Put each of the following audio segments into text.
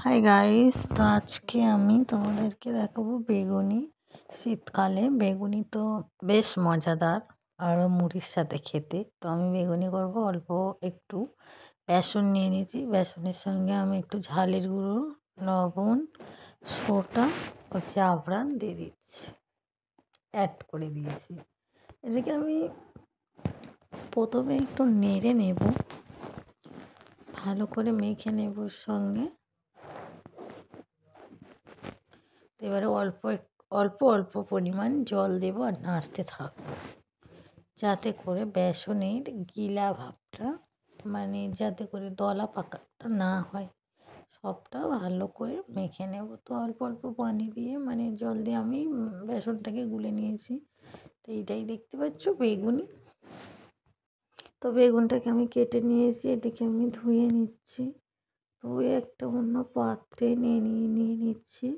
Hi guys, তো আজকে আমি তোমাদেরকে দেখাবো বেগুনি। শীতকালে বেগুনি তো বেশ মজাদার, আরও মুড়ির সাথে খেতে। তো আমি বেগুনি করব। অল্প একটু বেসন নিয়ে নিয়েছি। বেসনের সঙ্গে আমি একটু ঝালের গুঁড়ো, লবণ, সোডা ও জাফরান দিয়ে দিচ্ছি, অ্যাড করে দিয়েছি। এটাকে আমি প্রথমে একটু নেড়ে নেব, ভালো করে মেখে নেব সঙ্গে। এবারে অল্প অল্প পরিমাণ জল দেবো আর নাড়তে থাকবো, যাতে করে বেসনের গিলা ভাবটা, মানে যাতে করে দলা পাকাটা না হয়, সবটা ভালো করে মেখে নেব। তো অল্প অল্প পানি দিয়ে, মানে জল দিয়ে আমি বেসনটাকে গুলে নিয়েছি। তো এইটাই দেখতে পাচ্ছ বেগুনি। তো বেগুনটাকে আমি কেটে নিয়েছি, এটাকে আমি ধুয়ে নিচ্ছি। ধুয়ে একটা অন্য পাত্রে নিয়ে নিচ্ছি।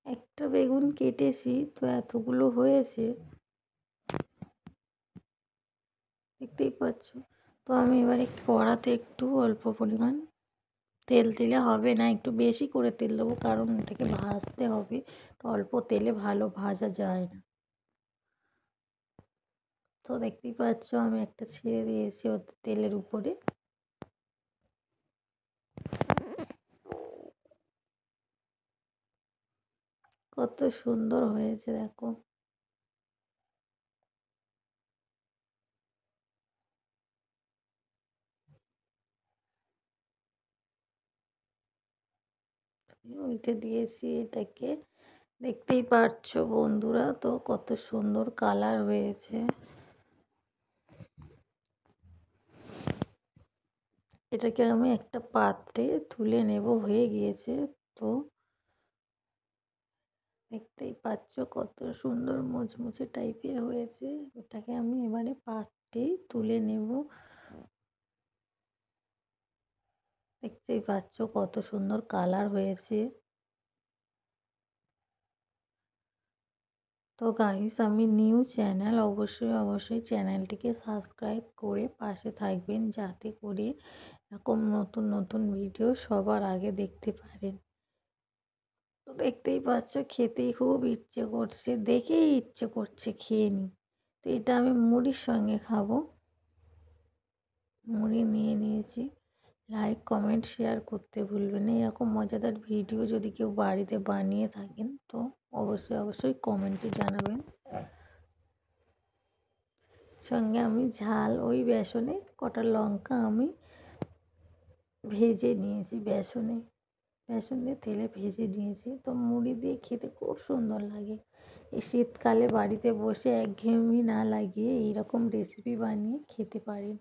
একটা বেগুন কেটেছি, তো এতগুলো হয়েছে, দেখতেই পাচ্ছ। তো আমি এবারে কড়াতে একটু অল্প পরিমাণ তেল দিলে হবে না, একটু বেশি করে তেল দেবো, কারণ এটাকে ভাজতে হবে। তো অল্প তেলে ভালো ভাজা যায় না। তো দেখতেই পাচ্ছ আমি একটা ছেড়ে দিয়েছি তেলের উপরে। কত সুন্দর হয়েছে দেখো। উল্টে দিয়েছি এটাকে, দেখতেই পাচ্ছ বন্ধুরা, তো কত সুন্দর কালার হয়েছে। এটাকে আমি একটা পাত্রে তুলে নেব, হয়ে গিয়েছে। তো দেখতেই পাচ্ছ কত সুন্দর মুচমুচে টাইপের হয়েছে। এটাকে আমি এবারে পাত্রে তুলে নেব। দেখতেই পাচ্ছ কত সুন্দর কালার হয়েছে। তো গাইস, আমি নিউ চ্যানেল, অবশ্যই চ্যানেলটিকে সাবস্ক্রাইব করে পাশে থাকবেন, যাতে করে এরকম নতুন নতুন ভিডিও সবার আগে দেখতে পারেন। তো দেখতেই পাচ্ছ খেতেই খুব ইচ্ছে করছে, দেখেই ইচ্ছে করছে খেয়ে নিই। তো এটা আমি মুড়ির সঙ্গে খাবো। মুড়ি নিয়ে নিয়েছি। লাইক, কমেন্ট, শেয়ার করতে ভুলবেন না। এরকম মজাদার ভিডিও যদি কেউ বাড়িতে বানিয়ে থাকেন, তো অবশ্যই কমেন্টে জানাবেন। সঙ্গে আমি ঝাল, ওই বেসনে কটা লঙ্কা আমি ভেজে নিয়েছি, বেসন দিয়ে তেলে ভেজে নিয়েছি। তো মুড়ি দিয়ে খেতে খুব সুন্দর লাগে। এই শীতকালে বাড়িতে বসে একঘেয়েমি না লাগিয়ে এইরকম রেসিপি বানিয়ে খেতে পারেন।